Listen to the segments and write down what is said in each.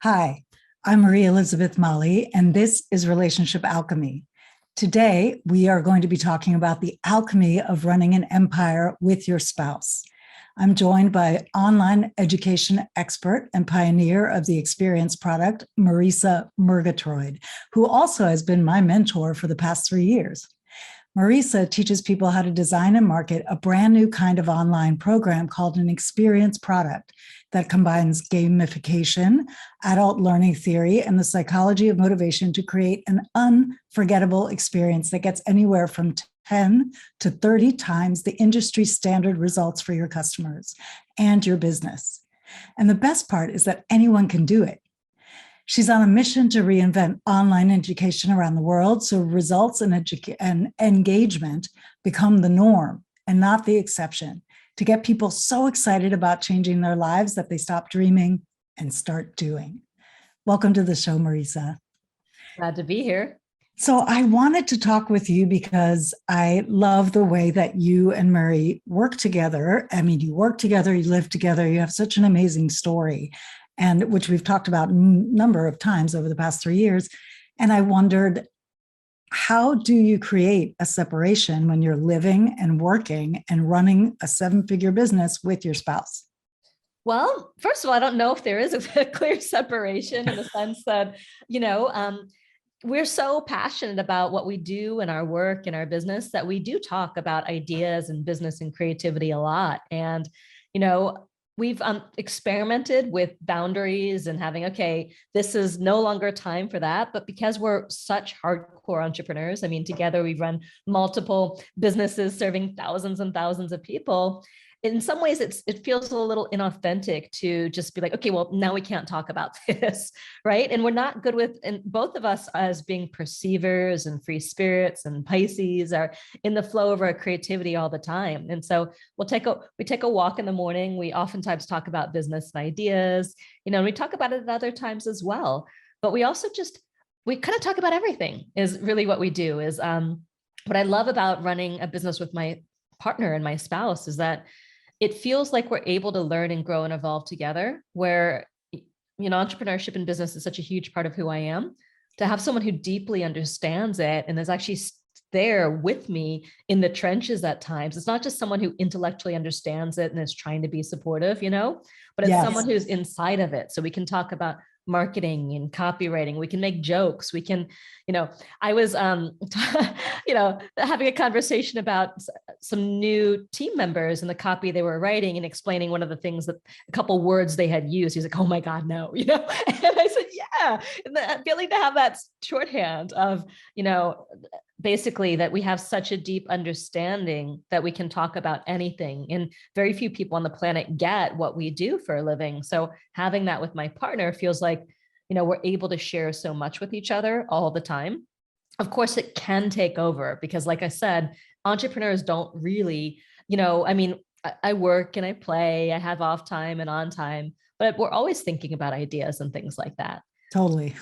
Hi, I'm Marie Elizabeth Molly, and this is Relationship Alchemy. Today, we are going to be talking about the alchemy of running an empire with your spouse. I'm joined by online education expert and pioneer of the experience product, Marisa Murgatroyd, who also has been my mentor for the past 3 years. Marisa teaches people how to design and market a brand new kind of online program called an experience product that combines gamification, adult learning theory, and the psychology of motivation to create an unforgettable experience that gets anywhere from 10 to 30 times the industry standard results for your customers and your business. And the best part is that anyone can do it. She's on a mission to reinvent online education around the world so results and engagement become the norm and not the exception, to get people so excited about changing their lives that they stop dreaming and start doing. Welcome to the show, Marisa. Glad to be here. So I wanted to talk with you because I love the way that you and Murray work together. I mean, you work together, you live together, you have such an amazing story, and which we've talked about a number of times over the past 3 years. And I wondered, how do you create a separation when you're living and working and running a 7-figure business with your spouse? Well, first of all, I don't know if there is a clear separation in the sense that, we're so passionate about what we do in our work and our business that we do talk about ideas and business and creativity a lot. And, we've experimented with boundaries and having, okay, this is no longer time for that. But because we're such hardcore entrepreneurs, I mean, together we've run multiple businesses serving thousands and thousands of people. In some ways, it feels a little inauthentic to just be like, okay, well, now we can't talk about this, right? And we're not good with, and both of us as being perceivers and free spirits and Pisces are in the flow of our creativity all the time. And so we take a walk in the morning. We oftentimes talk about business ideas, and we talk about it at other times as well. But we also we kind of talk about everything is really what we do. Is what I love about running a business with my partner and my spouse is that it feels like we're able to learn and grow and evolve together, where, entrepreneurship and business is such a huge part of who I am. To have someone who deeply understands it and is actually there with me in the trenches at times. It's not just someone who intellectually understands it and is trying to be supportive, but it's someone who's inside of it. So we can talk about marketing and copywriting. We can make jokes. We can, I was, having a conversation about some new team members and the copy they were writing and explaining one of the things that a couple words they had used. He's like, oh my God, no, and I said, yeah. And feeling to have that shorthand of, basically that we have such a deep understanding that we can talk about anything, and very few people on the planet get what we do for a living. So having that with my partner feels like, we're able to share so much with each other all the time. Of course, it can take over because, like I said, entrepreneurs don't really, I work and I play, I have off time and on time, but we're always thinking about ideas and things like that. Totally.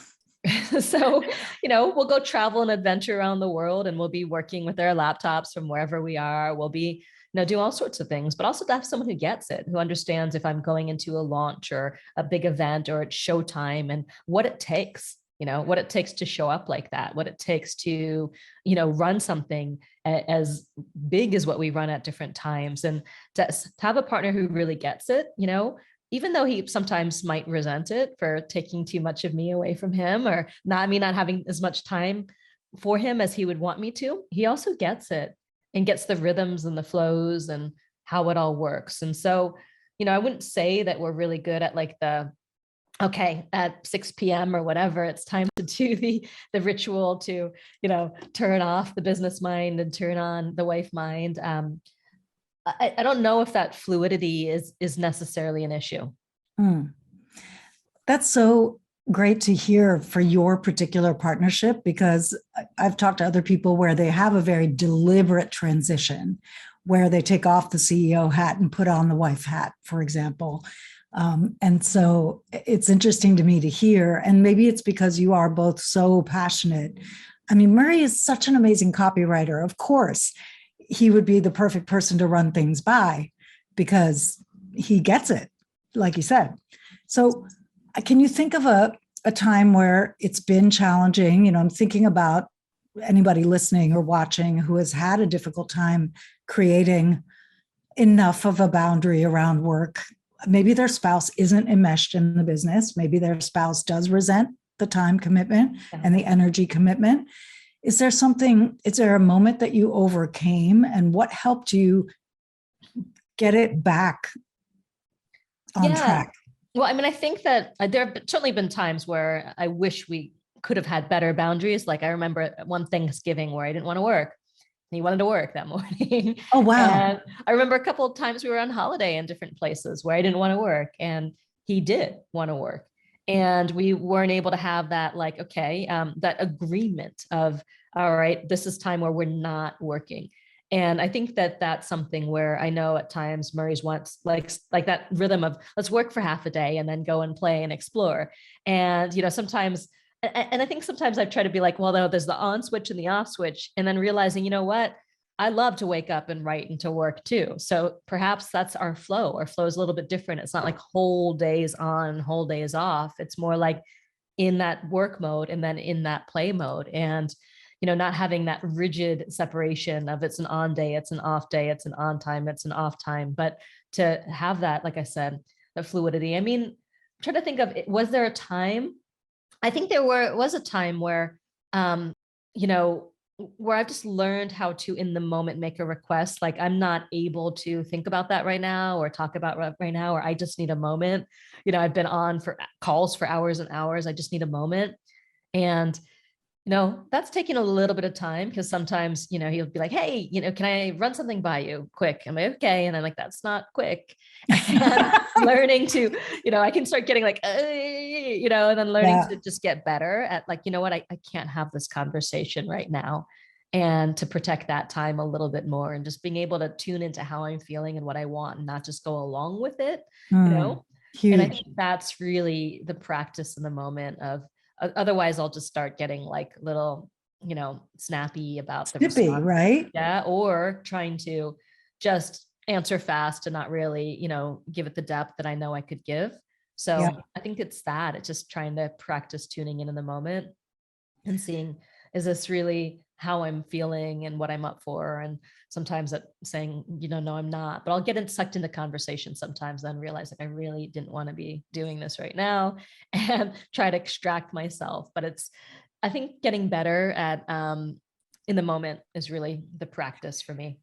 So, we'll go travel and adventure around the world, and we'll be working with our laptops from wherever we are. We'll be, do all sorts of things, but also to have someone who gets it, who understands if I'm going into a launch or a big event or it's showtime and what it takes, what it takes to show up like that, what it takes to, run something as big as what we run at different times. And to have a partner who really gets it, even though he sometimes might resent it for taking too much of me away from him, or not having as much time for him as he would want me to, he also gets it and gets the rhythms and the flows and how it all works. And so, I wouldn't say that we're really good at like okay, at 6 p.m. or whatever, it's time to do the ritual to, turn off the business mind and turn on the wife mind. I don't know if that fluidity is necessarily an issue. That's so great to hear for your particular partnership, because I've talked to other people where they have a very deliberate transition where they take off the CEO hat and put on the wife hat, for example. And so it's interesting to me to hear, and maybe it's because you are both so passionate. I mean, Murray is such an amazing copywriter. Of course, he would be the perfect person to run things by because he gets it, like you said. So can you think of a time where it's been challenging? I'm thinking about anybody listening or watching who has had a difficult time creating enough of a boundary around work. Maybe their spouse isn't enmeshed in the business. Maybe their spouse does resent the time commitment and the energy commitment. Is there a moment that you overcame, and what helped you get it back on track? Well, I mean, I think that there have certainly been times where I wish we could have had better boundaries. Like I remember one Thanksgiving where I didn't want to work. He wanted to work that morning. Oh, wow. And I remember a couple of times we were on holiday in different places where I didn't want to work and he did want to work. And we weren't able to have that, like, okay, that agreement of, all right, this is time where we're not working. And I think that that's something where I know at times Murray's wants like that rhythm of let's work for half a day and then go and play and explore. And, sometimes, and I think sometimes I've tried to be like, well, no, there's the on switch and the off switch. And then realizing, you know what? I love to wake up and write and to work too. So perhaps that's our flow. Our flow is a little bit different. It's not like whole days on, whole days off. It's more like in that work mode and then in that play mode. And not having that rigid separation of it's an on day, it's an off day, it's an on time, it's an off time, but to have that, like I said, the fluidity. I mean, try to think of, was there a time? I think was a time where, where I've just learned how to, in the moment, make a request. Like I'm not able to think about that right now or talk about right now, or I just need a moment. I've been on for calls for hours and hours. I just need a moment. And that's taking a little bit of time because sometimes, he'll be like, hey, can I run something by you quick? I'm like, okay. And I'm like, that's not quick. And learning to, I can start getting like, and then learning to just get better at like, what, I can't have this conversation right now. And to protect that time a little bit more and just being able to tune into how I'm feeling and what I want and not just go along with it, Huge. And I think that's really the practice in the moment of, otherwise I'll just start getting like little, snappy about the response. Right? Yeah. Or trying to just answer fast and not really, give it the depth that I know I could give. So I think it's just trying to practice tuning in the moment and seeing, is this really how I'm feeling and what I'm up for? And sometimes that saying, no, I'm not, but I'll get sucked into conversation sometimes, then realize like I really didn't want to be doing this right now and try to extract myself. But I think getting better at in the moment is really the practice for me.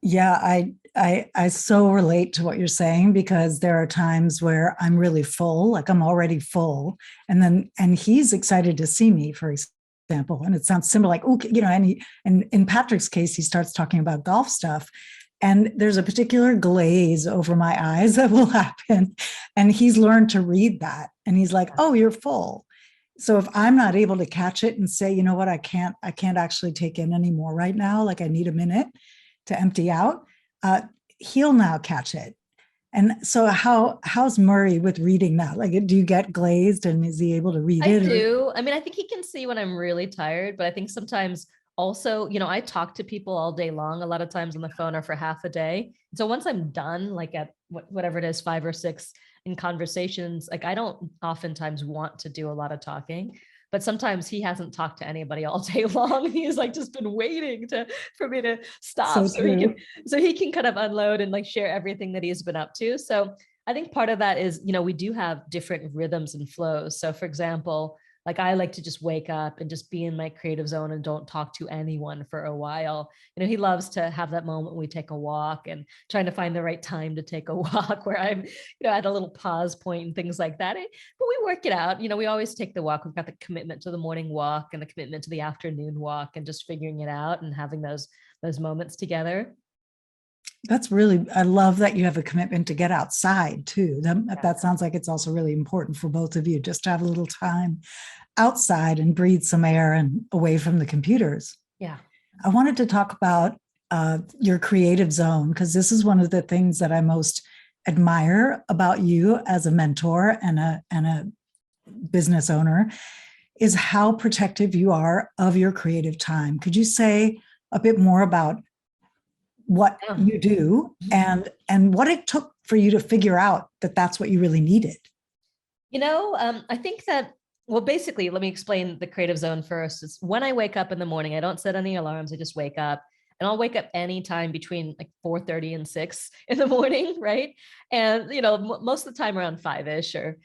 Yeah, I so relate to what you're saying because there are times where I'm really full, like I'm already full, and he's excited to see me, for example, and it sounds similar, like, okay, and in Patrick's case, he starts talking about golf stuff, and there's a particular glaze over my eyes that will happen, and he's learned to read that, and he's like, oh, you're full. So if I'm not able to catch it and say, you know what, I can't actually take in anymore right now, like I need a minute to empty out, he'll now catch it. And so how's Murray with reading that? Like, do you get glazed and is he able to read it? I do. I mean, I think he can see when I'm really tired, but I think sometimes also, I talk to people all day long, a lot of times on the phone or for half a day. So once I'm done, like at whatever it is, 5 or 6 in conversations, like I don't oftentimes want to do a lot of talking. But sometimes he hasn't talked to anybody all day long. He's like just been waiting for me to stop so he can kind of unload and like share everything that he's been up to. So I think part of that is, we do have different rhythms and flows. So for example, like I like to just wake up and just be in my creative zone and don't talk to anyone for a while. He loves to have that moment when we take a walk and trying to find the right time to take a walk where I'm, at a little pause point and things like that. But we work it out. We always take the walk. We've got the commitment to the morning walk and the commitment to the afternoon walk and just figuring it out and having those moments together. That's really, I love that you have a commitment to get outside too. That sounds like it's also really important for both of you, just to have a little time outside and breathe some air and away from the computers. Yeah. I wanted to talk about your creative zone, because this is one of the things that I most admire about you as a mentor and a business owner, is how protective you are of your creative time. Could you say a bit more about what you do and what it took for you to figure out that that's what you really needed? I think that, well, basically, let me explain the creative zone first. It's when I wake up in the morning, I don't set any alarms. I just wake up, and I'll wake up anytime between like 4:30 and 6 in the morning, right? And, most of the time around 5-ish or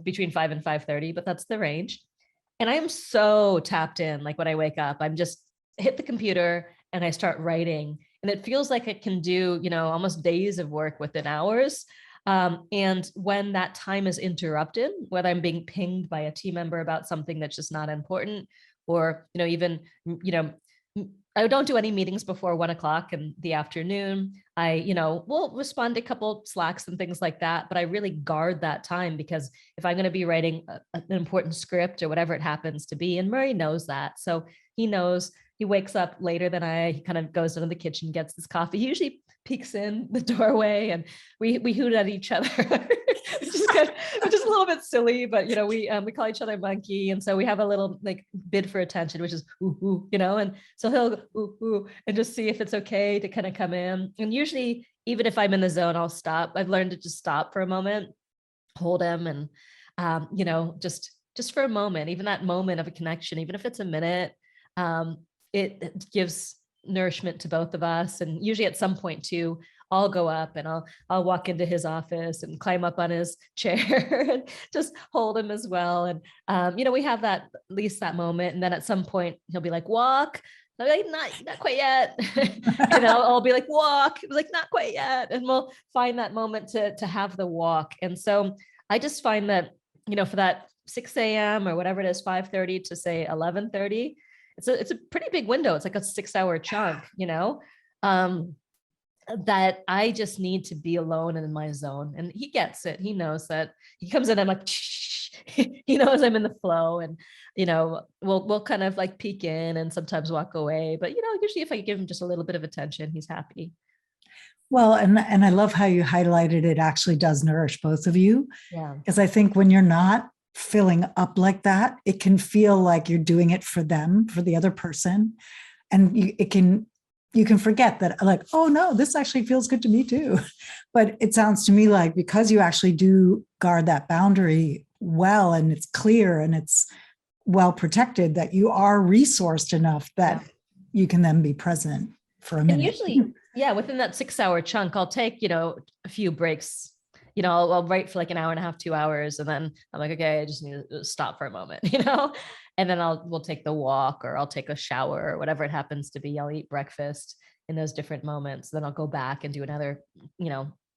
between 5 and 5:30, but that's the range. And I am so tapped in. Like when I wake up, I'm just hit the computer and I start writing. And it feels like I can do, almost days of work within hours. And when that time is interrupted, whether I'm being pinged by a team member about something that's just not important, or, even, I don't do any meetings before 1 o'clock in the afternoon. I, will respond to a couple Slacks and things like that, but I really guard that time because if I'm going to be writing an important script or whatever it happens to be, and Murray knows that. So he knows. He wakes up later than he kind of goes into the kitchen, gets his coffee. He usually peeks in the doorway and we hoot at each other, which is a little bit silly, but we call each other monkey. And so we have a little like bid for attention, which is ooh, ooh, and so he'll go ooh, ooh, and just see if it's okay to kind of come in. And usually, even if I'm in the zone, I'll stop. I've learned to just stop for a moment, hold him, and just for a moment, even that moment of a connection, even if it's a minute, it gives nourishment to both of us. And usually at some point too, I'll go up and I'll walk into his office and climb up on his chair and just hold him as well. And we have that, at least that moment. And then at some point he'll be like, walk. I'll be like, not quite yet. And I'll be like, walk. Like, not quite yet. And we'll find that moment to have the walk. And so I just find that, for that 6 a.m. or whatever it is, 5:30 to say 11:30, it's a pretty big window. It's like a 6-hour chunk, that I just need to be alone and in my zone. And he gets it. He knows that. He comes in, I'm like, he knows I'm in the flow, and, we'll kind of like peek in and sometimes walk away. But, usually if I give him just a little bit of attention, he's happy. Well, and I love how you highlighted it actually does nourish both of you. Yeah. Because I think when you're not filling up like that, it can feel like you're doing it for them, for the other person. And you can forget that, like, oh no, this actually feels good to me too. But it sounds to me like because you actually do guard that boundary well, and it's clear and it's well protected, that you are resourced enough that you can then be present for a minute. And usually, within that 6-hour chunk, I'll take, a few breaks. I'll write for like an hour and a half, 2 hours. And then I'm like, okay, I just need to stop for a moment, and then we'll take the walk, or I'll take a shower, or whatever it happens to be. I'll eat breakfast in those different moments. Then I'll go back and do another,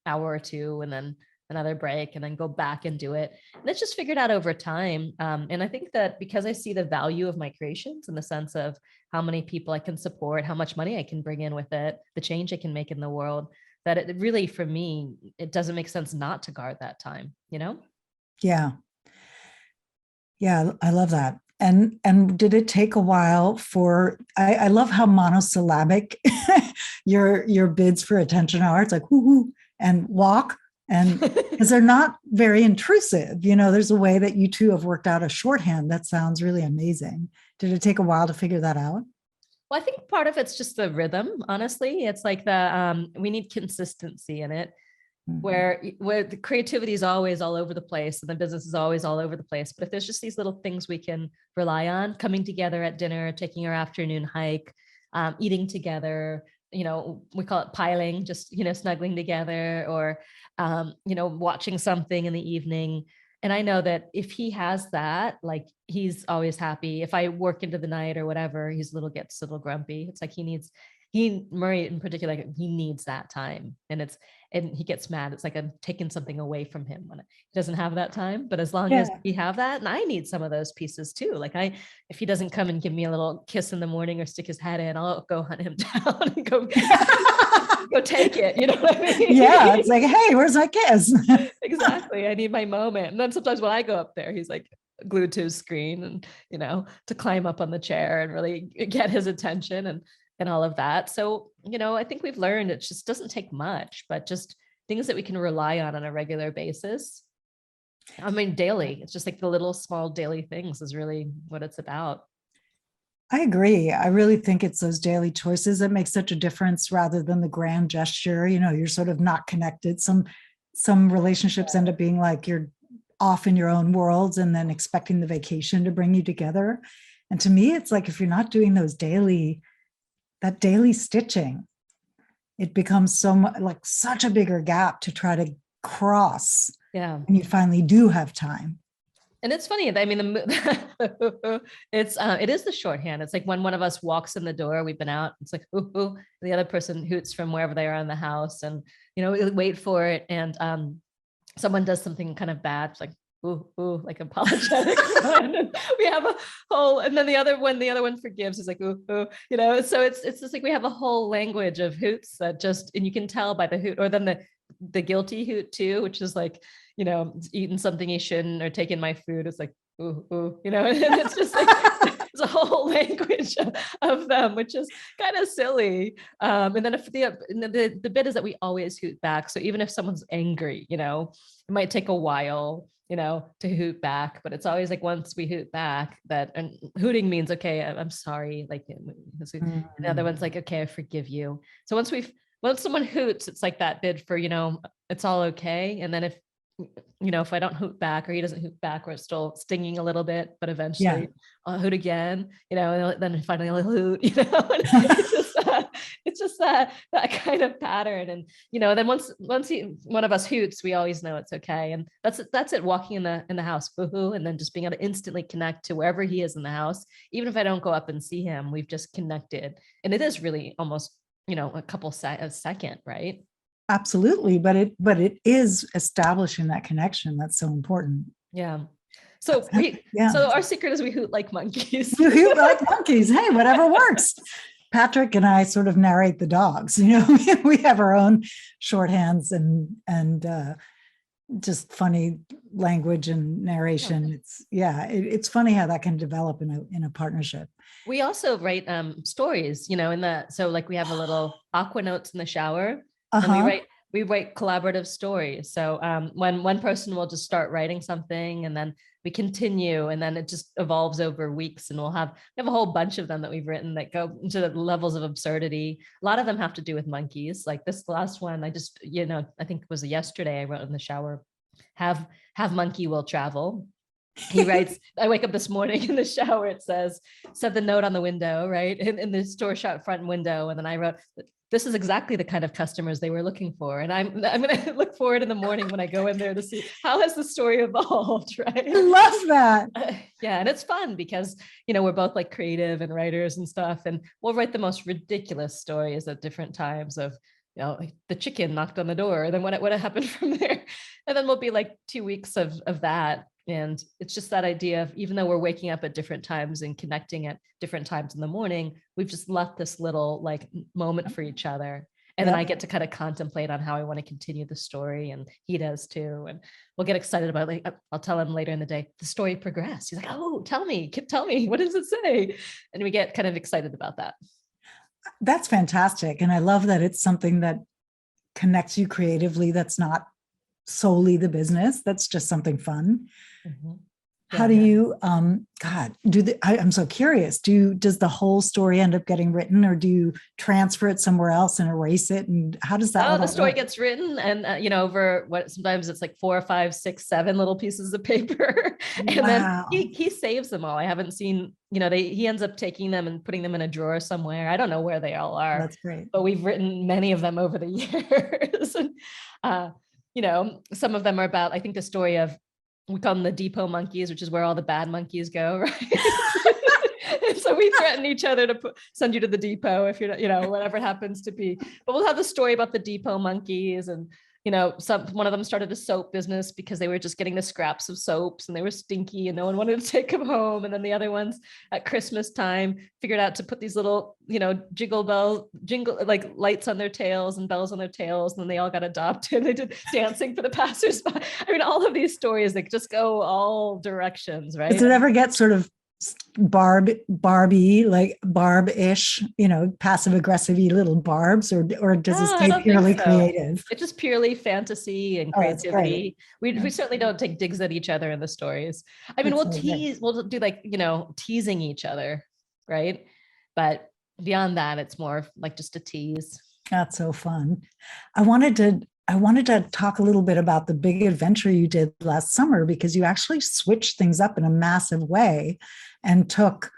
hour or two, and then another break, and then go back and do it. And it's just figured out over time. And I think that because I see the value of my creations in the sense of how many people I can support, how much money I can bring in with it, the change I can make in the world, that it really, for me, it doesn't make sense not to guard that time, Yeah. Yeah, I love that. And did it take a while for, I love how monosyllabic your bids for attention are. It's like, whoo, and walk. And because they're not very intrusive, there's a way that you two have worked out a shorthand that sounds really amazing. Did it take a while to figure that out? Well, I think part of it's just the rhythm, honestly. It's like we need consistency in it, where the creativity is always all over the place and the business is always all over the place. But if there's just these little things we can rely on, coming together at dinner, taking our afternoon hike, eating together, we call it piling, just, snuggling together, or, watching something in the evening. And I know that if he has that, like, he's always happy. If I work into the night or whatever, gets a little grumpy. It's like Murray in particular, like, he needs that time. And he gets mad. It's like I'm taking something away from him when he doesn't have that time. But as long as we have that, and I need some of those pieces too. Like if he doesn't come and give me a little kiss in the morning or stick his head in, I'll go hunt him down and go take it. You know what I mean? Yeah. It's like, hey, where's my kiss? Exactly. I need my moment. And then sometimes when I go up there, he's like glued to his screen, and, to climb up on the chair and really get his attention and all of that. So, I think we've learned it just doesn't take much, but just things that we can rely on a regular basis. I mean, daily, it's just like the little small daily things is really what it's about. I agree. I really think it's those daily choices that make such a difference rather than the grand gesture. You're sort of not connected. Some relationships end up being like you're off in your own worlds and then expecting the vacation to bring you together. And to me, it's like if you're not doing that daily stitching, it becomes so much like such a bigger gap to try to cross. Yeah. And you finally do have time. And it's funny. I mean, it is the shorthand. It's like when one of us walks in the door, we've been out, it's like, ooh, ooh, the other person hoots from wherever they are in the house, and, we wait for it. And someone does something kind of bad. It's like, ooh, ooh, like apologetic. We have a whole, and then the other one forgives. It's like, ooh, ooh, so it's just like, we have a whole language of hoots that just, and you can tell by the hoot, or then the guilty hoot too, which is like, eating something you shouldn't, or taking my food. It's like, ooh, ooh, and it's just like, it's a whole language of them, which is kind of silly. And then if the bit is that we always hoot back. So even if someone's angry, it might take a while, to hoot back, but it's always like, once we hoot back, and hooting means, okay, I'm sorry. Like, and the other one's like, okay, I forgive you. So once someone hoots, it's like that bid for, it's all okay. And then if I don't hoot back, or he doesn't hoot back, we're still stinging a little bit, but eventually I'll hoot again, and then finally I'll hoot, it's just that kind of pattern. And, then once one of us hoots, we always know it's okay. And that's it, walking in the house, boo-hoo, and then just being able to instantly connect to wherever he is in the house. Even if I don't go up and see him, we've just connected. And it is really almost, a couple a second, right? Absolutely. But it is establishing that connection. That's so important. Yeah. So our secret is we hoot like monkeys. You hoot like monkeys. Hey, whatever works. Patrick and I sort of narrate the dogs. We have our own shorthands and just funny language and narration. It's funny how that can develop in a partnership. We also write stories, so like we have a little aqua notes in the shower. And we write collaborative stories. So when one person will just start writing something, and then we continue, and then it just evolves over weeks, and we have a whole bunch of them that we've written that go into the levels of absurdity. A lot of them have to do with monkeys. Like this last one, I just, I think it was yesterday, I wrote in the shower, have monkey will travel. He writes, I wake up this morning in the shower, it said the note on the window, right? In the store shop front window. And then I wrote, this is exactly the kind of customers they were looking for. And I'm going to look forward in the morning when I go in there to see how has the story evolved, right? I love that. Yeah. And it's fun because, we're both like creative and writers and stuff. And we'll write the most ridiculous stories at different times of, like the chicken knocked on the door, and then what happened from there. And then we'll be like 2 weeks of that. And it's just that idea of, even though we're waking up at different times and connecting at different times in the morning, we've just left this little like moment for each other. And then I get to kind of contemplate on how I want to continue the story, and he does too. And we'll get excited about it. Like, I'll tell him later in the day, the story progressed. He's like, oh, tell me, what does it say? And we get kind of excited about that. That's fantastic. And I love that it's something that connects you creatively. That's not solely the business. That's just something fun. Mm-hmm. How do you, I'm so curious, does the whole story end up getting written, or do you transfer it somewhere else and erase it? And how does that? Oh, the story gets written, and, over sometimes it's like 4 or 5, 6, 7 little pieces of paper. And then he saves them all. I haven't seen, he ends up taking them and putting them in a drawer somewhere. I don't know where they all are. That's great. But we've written many of them over the years. And, some of them are about, I think the story of, we call them the depot monkeys, which is where all the bad monkeys go, right? So we threaten each other to send you to the depot if you're, whatever it happens to be. But we'll have the story about the depot monkeys, and one of them started a soap business because they were just getting the scraps of soaps and they were stinky and no one wanted to take them home. And then the other ones at Christmas time figured out to put these little, jingle like lights on their tails and bells on their tails. And then they all got adopted. They did dancing for the passersby. I mean, all of these stories, they just go all directions, right? Does it ever get sort of Barbie, like Barb-ish, passive aggressive little Barbs, or does it stay purely creative? It's just purely fantasy and creativity. We certainly don't take digs at each other in the stories. I mean, we'll do like, teasing each other, right? But beyond that, it's more like just a tease. That's so fun. I wanted to I wanted to talk a little bit about the big adventure you did last summer, because you actually switched things up in a massive way and took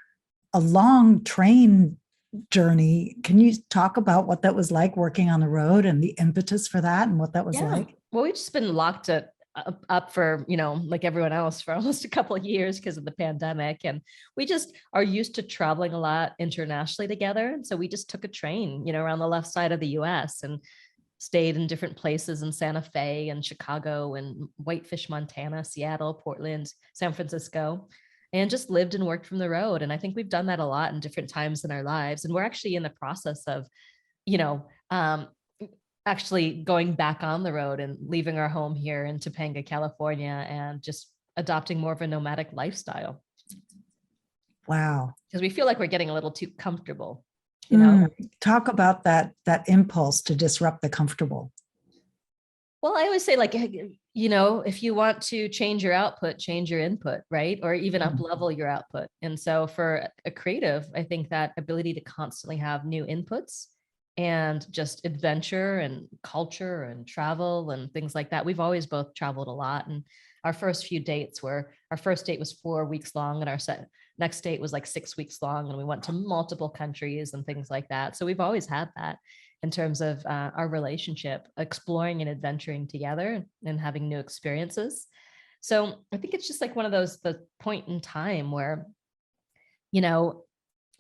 a long train journey. Can you talk about what that was like working on the road and the impetus for that and what that was Yeah. like? Well, we've just been locked up for, like everyone else for almost a couple of years because of the pandemic. And we just are used to traveling a lot internationally together. And so we just took a train, around the left side of the US and stayed in different places in Santa Fe and Chicago and Whitefish, Montana, Seattle, Portland, San Francisco, and just lived and worked from the road. And I think we've done that a lot in different times in our lives. And we're actually in the process of, you know, um, actually going back on the road and leaving our home here in Topanga, California, and just adopting more of a nomadic lifestyle. Wow. Because we feel like we're getting a little too comfortable, you know? Talk about that impulse to disrupt the comfortable. Well, I always say, like, if you want to change your output, change your input, right? Or even up level your output. And so for a creative, I think that ability to constantly have new inputs and just adventure and culture and travel and things like that. We've always both traveled a lot. And our first date was 4 weeks long, and our next date was like 6 weeks long. And we went to multiple countries and things like that. So we've always had that in terms of our relationship, exploring and adventuring together and having new experiences. So I think it's just like one of the point in time where,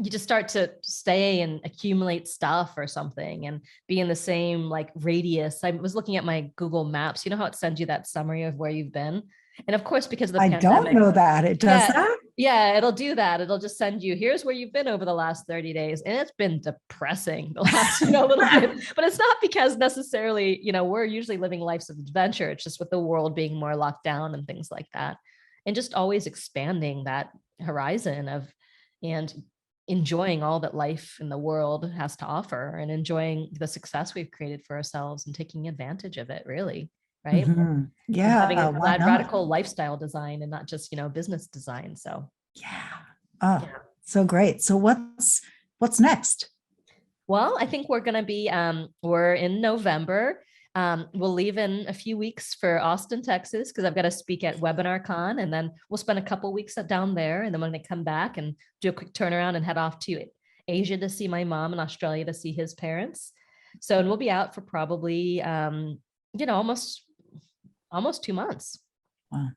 you just start to stay and accumulate stuff or something and be in the same like radius. I was looking at my Google Maps. You know how it sends you that summary of where you've been? And of course, because of the pandemic. I don't know that. It does that? Yeah, it'll do that. It'll just send you, here's where you've been over the last 30 days. And it's been depressing the last, little bit. But it's not because necessarily, we're usually living lives of adventure. It's just with the world being more locked down and things like that. And just always expanding that horizon and enjoying all that life in the world has to offer and enjoying the success we've created for ourselves and taking advantage of it, really. Right. Mm-hmm. Yeah. And having a radical lifestyle design and not just, business design. So, yeah. Oh, yeah. So great. So what's next? Well, I think we're going to be, we're in November. We'll leave in a few weeks for Austin, Texas, because I've got to speak at WebinarCon, and then we'll spend a couple weeks down there. And then when they come back and do a quick turnaround and head off to Asia to see my mom and Australia to see his parents. So, and we'll be out for probably, almost 2 months. Wow.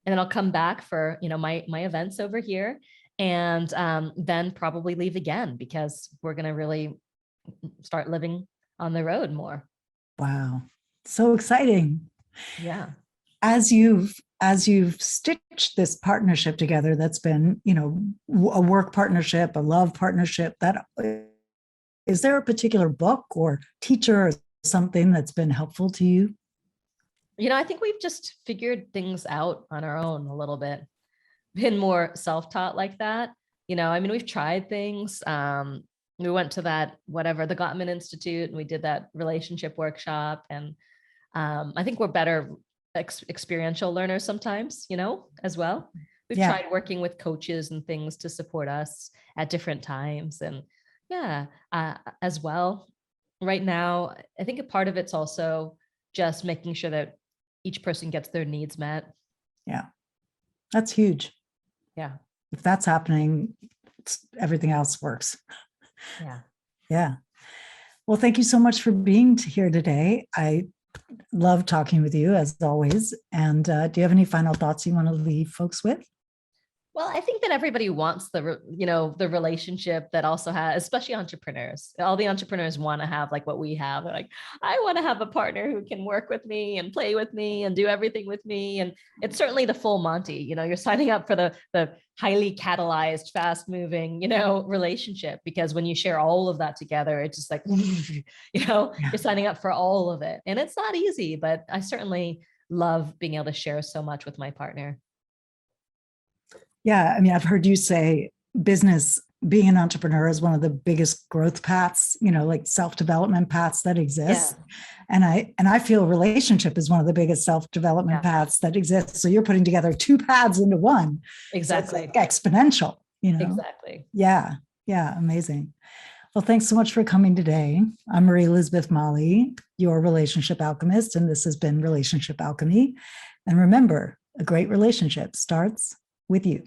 And then I'll come back for, my events over here, and then probably leave again because we're going to really start living on the road more. Wow. So exciting. Yeah. As you've stitched this partnership together, that's been, a work partnership, a love partnership, is there a particular book or teacher or something that's been helpful to you? I think we've just figured things out on our own a little bit, been more self-taught like that. We've tried things. We went to the Gottman Institute, and we did that relationship workshop. And I think we're better experiential learners sometimes, as well. We've tried working with coaches and things to support us at different times. And as well, right now, I think a part of it's also just making sure that each person gets their needs met. Yeah. That's huge. Yeah. If that's happening, everything else works. Yeah. Yeah. Well, thank you so much for being here today. I love talking with you as always. And do you have any final thoughts you want to leave folks with? Well, I think that everybody wants the relationship that also has, especially entrepreneurs. All the entrepreneurs want to have like what we have. They're like, I want to have a partner who can work with me and play with me and do everything with me. And it's certainly the full Monty. You're signing up for the highly catalyzed, fast moving, relationship, because when you share all of that together, it's just like, you're signing up for all of it. And it's not easy, but I certainly love being able to share so much with my partner. Yeah. I've heard you say being an entrepreneur is one of the biggest growth paths, like self-development paths that exist. Yeah. And I feel relationship is one of the biggest self-development paths that exists. So you're putting together two paths into one. Exactly. So it's like exponential, Exactly. Yeah. Yeah. Amazing. Well, thanks so much for coming today. I'm Marie Elizabeth Molly, your relationship alchemist, and this has been Relationship Alchemy. And remember, a great relationship starts with you.